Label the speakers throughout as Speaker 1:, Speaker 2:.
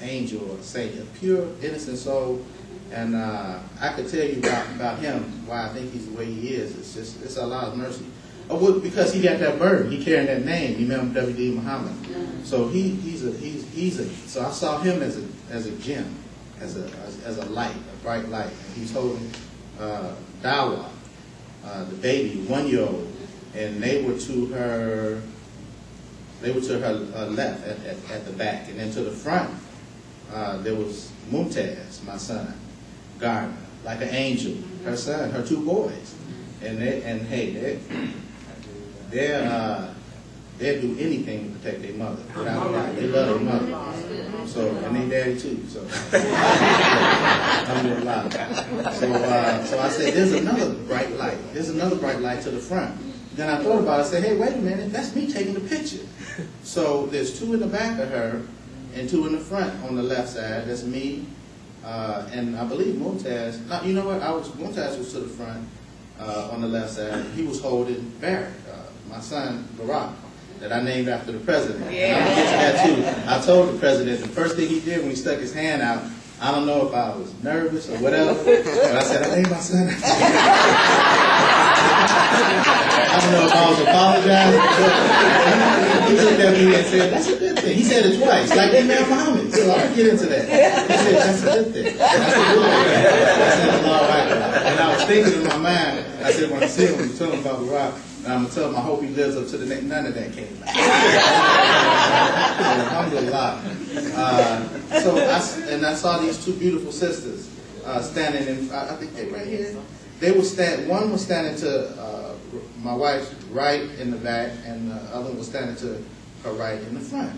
Speaker 1: angel or saint, a pure, innocent soul. And I could tell you about him, why I think he's the way he is. It's Allah's mercy. Because he got that burden, he carrying that name. You remember Deen Mohammed. So so I saw him as a gem, as a light, a bright light. And he's holding Dawa, the baby, 1-year-old, and they were to her left at the back, and then to the front there was Mumtaz, my son, Gardner, like an angel, her son, her 2 boys, and hey, they'll do anything to protect their mother. Without a doubt, they love their mother. So, and they daddy too. So, alhamdulillah. So I said, there's another bright light. There's another bright light to the front. Then I thought about it. I said, hey, wait a minute, that's me taking the picture. So there's 2 in the back of her and 2 in the front on the left side. That's me, and I believe Mumtaz. Now, you know what? Mumtaz was to the front on the left side. He was holding Barrett, my son Barack, that I named after the president. Yeah. I'm gonna get to that too. I told the president the first thing he did when he stuck his hand out, I don't know if I was nervous or whatever, but I said, I named my son after I don't know if I was apologizing, but he looked at me and said, that's a good thing. He said it twice, like Deen Mohammed, so I'll get into that. He said, that's a good thing. That's a good thing. I said, all right. And I was thinking in my mind, I said, when I see him, I'm telling him about Barack, and I'm going to tell him I hope he lives up to the next. None of that came out. Alhamdulillah. I saw these 2 beautiful sisters standing in, I think they right here. They were one was standing to my wife's right in the back, and the other one was standing to her right in the front.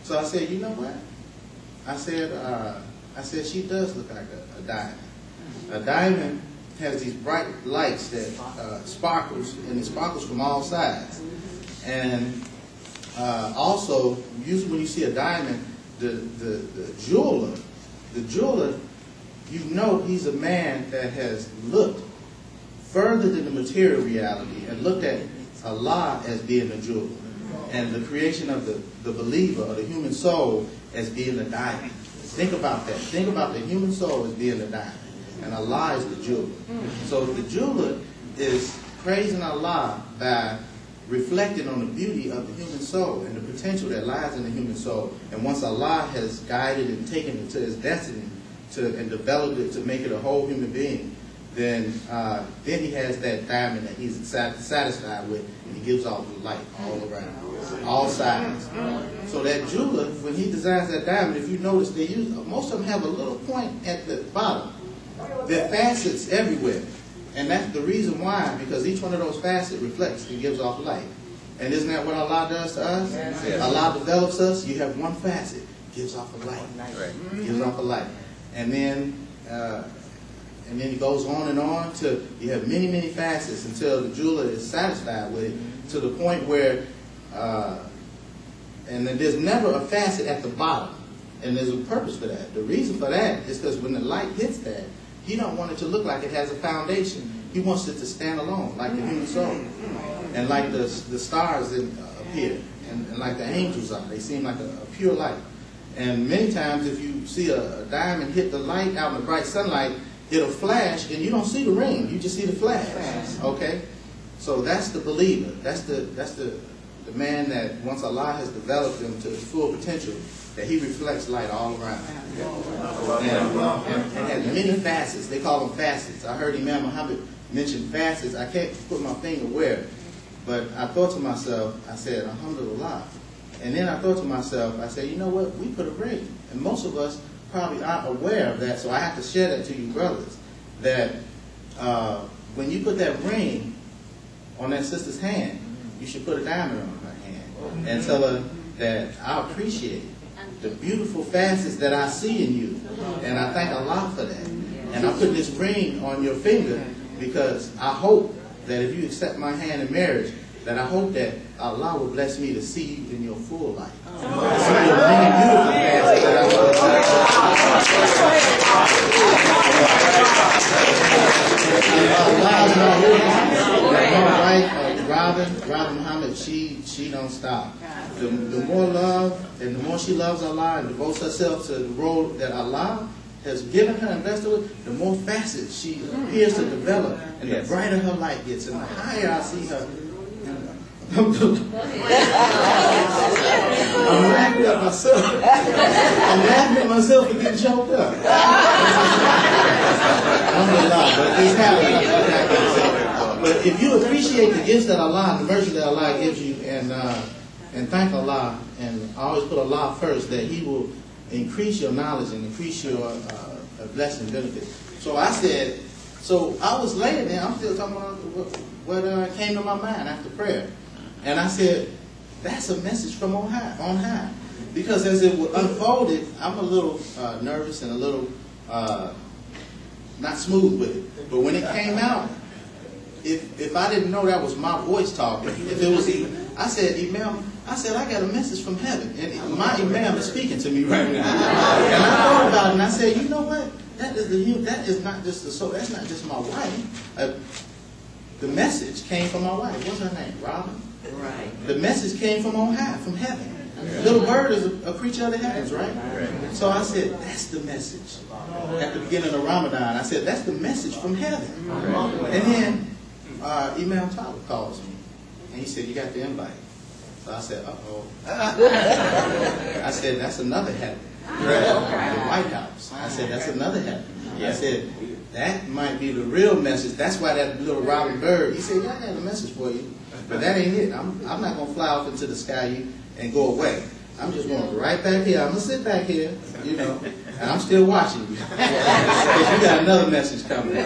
Speaker 1: So I said, you know what? I said she does look like a diamond. A diamond has these bright lights that sparkles, and it sparkles from all sides. And also, usually when you see a diamond, the jeweler, you know he's a man that has looked further than the material reality and looked at Allah as being the jeweler, and the creation of the believer or the human soul as being the diamond. Think about that. Think about the human soul as being the diamond, and Allah is the jeweler. So the jeweler is praising Allah by reflecting on the beauty of the human soul and the potential that lies in the human soul. And once Allah has guided and taken it to his destiny and developed it to make it a whole human being, then he has that diamond that he's satisfied with, and he gives off the light all around, all sides. So that jeweler, when he designs that diamond, if you notice, most of them have a little point at the bottom. There are facets everywhere. And that's the reason why, because each one of those facets reflects and gives off light. And isn't that what Allah does to us? Yes. Allah develops us. You have one facet, gives off a light. Right. Gives off a light. And then it goes on to you have many, many facets until the jeweler is satisfied with it, to the point where, and then there's never a facet at the bottom. And there's a purpose for that. The reason for that is because when the light hits that, he don't want it to look like it has a foundation. He wants it to stand alone, like the human soul. And like the stars that appear, and like the angels are. They seem like a pure light. And many times if you see a diamond hit the light out in the bright sunlight, it'll flash, and you don't see the ring. You just see the flash. Okay? So that's the believer. That's the man that once Allah has developed him to his full potential, that he reflects light all around. And has many facets. They call them facets. I heard Imam Muhammad mention facets. I can't put my finger where, but I thought to myself, I said, alhamdulillah. And then I thought to myself, I said, you know what? We put a ring. And most of us probably aren't aware of that, so I have to share that to you brothers, that when you put that ring on that sister's hand, you should put a diamond on her hand and tell her that I appreciate the beautiful facets that I see in you, and I thank Allah for that. And I put this ring on your finger because I hope that if you accept my hand in marriage, that I hope that Allah will bless me to see you in your full life. See your many beautiful facets that I want to Robin Muhammad, she don't stop. The more love and the more she loves Allah and devotes herself to the role that Allah has given her and blessed her with, the more facets she appears to develop, and the brighter her light gets, and the higher I see her. I'm laughing at myself. I'm laughing at myself for getting choked up. But if you appreciate the gifts that Allah and the mercy that Allah gives you, and thank Allah, and always put Allah first, that He will increase your knowledge and increase your blessing and benefit. So I said, so I was laying there, I'm still talking about what came to my mind after prayer. And I said, that's a message from on high. Because as it unfolded, I'm a little nervous and a little not smooth with it. But when it came out, if I didn't know that was my voice talking, if it was I said, Imam, I got a message from heaven. And my Imam is speaking to me right now. And I thought about it and I said, you know what? That is not just the soul. That's not just my wife. The message came from my wife. What's her name? Robin? Right. The message came from on high, from heaven. Little bird is a creature of the heavens, right? So I said, that's the message. At the beginning of Ramadan, I said, that's the message from heaven. And then Imam Talib calls me. And he said, you got the invite. So I said, uh-oh. I said, that's another heaven. The White House. I said, that's another heaven. I said, that might be the real message. That's why that little robin bird, he said, yeah, I got a message for you. But that ain't it. I'm not going to fly off into the sky and go away. I'm just going right back here. I'm going to sit back here, you know, and I'm still watching you. Because you got another message coming.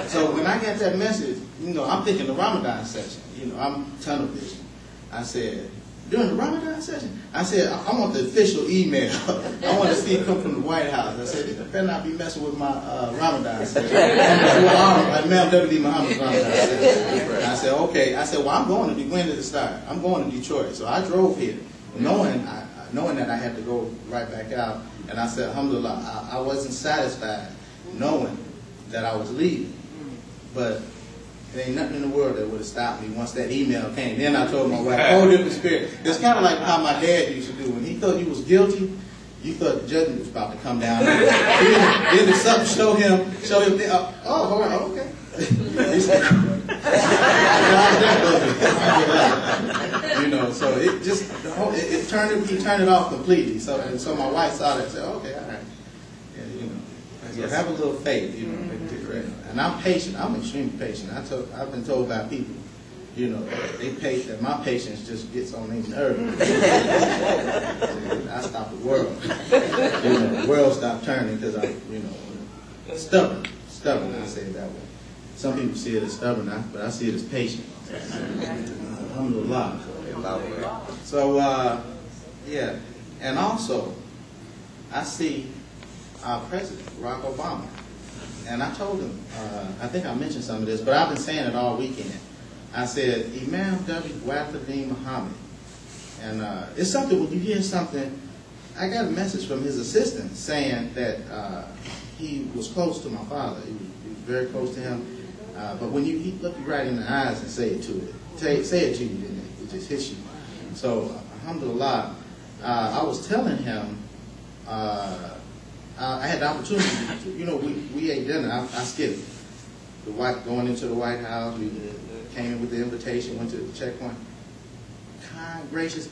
Speaker 1: So when I got that message, you know, I'm thinking the Ramadan session. You know, I'm tunnel vision. I said, during the Ramadan session, I said, I want the official email. I want to see it come from the White House. I said, it better not be messing with my Ramadan session. Imam Deen Mohammed's Ramadan session. I said, okay. I said, well, I'm going to when did it start? I'm going to Detroit. So I drove here, knowing that I had to go right back out. And I said, alhamdulillah, I wasn't satisfied knowing that I was leaving. But there ain't nothing in the world that would have stopped me once that email came. Then I told my wife, whole different spirit. It's kind of like how my dad used to do. When he thought you was guilty, you thought the judgment was about to come down. Then if something show him, hold on, okay. You know, so it just, he turned it off completely. So my wife saw that and said, okay, all right. Yeah, you know, so have a little faith, you know. And I'm patient. I'm extremely patient. I've been told by people, you know, that my patience just gets on their nerves. I stop the world. You know, the world stopped turning because I'm, you know, stubborn. Stubborn, I say it that way. Some people see it as stubborn, but I see it as patient. Alhamdulillah. So, yeah. And also, I see our president, Barack Obama. And I told him, I think I mentioned some of this, but I've been saying it all weekend. I said, Imam Deen Mohammed. And it's something, when you hear something, I got a message from his assistant saying that he was close to my father. He was very close to him. But when he look you right in the eyes and say it to you, then it just hits you. So, alhamdulillah, I was telling him, I had the opportunity to, you know, we ate dinner. I skipped going into the White House. We came in with the invitation, went to the checkpoint. Kind, gracious.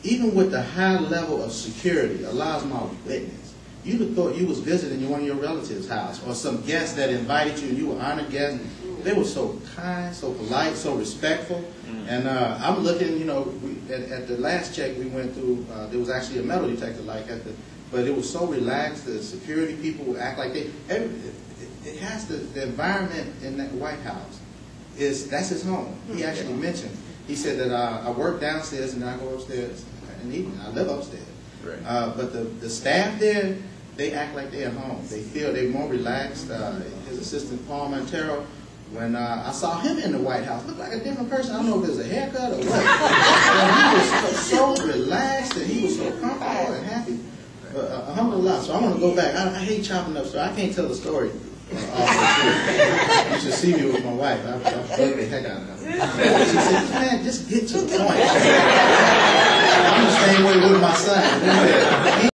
Speaker 1: Even with the high level of security, Allah's my witness. You'd have thought you was visiting one of your relatives' house or some guest that invited you and you were honored guest. They were so kind, so polite, so respectful. And I'm looking, you know, at the last check we went through, there was actually a metal detector like at the, but it was so relaxed. The security people would act like it has the environment in that White House that's his home. He actually mentioned, he said that I work downstairs and then I go upstairs in the evening. I live upstairs. Right. But the staff there, they act like they're at home. They're more relaxed. His assistant, Paul Montero, when I saw him in the White House, looked like a different person. I don't know if it was a haircut or what. He was so relaxed and he was so comfortable and happy. Alhamdulillah. So I want to go back. I hate chopping up stories. I can't tell the story. You should see me with my wife. I bug the heck out of her. She said, man, just get to the point. I'm the same way with my son.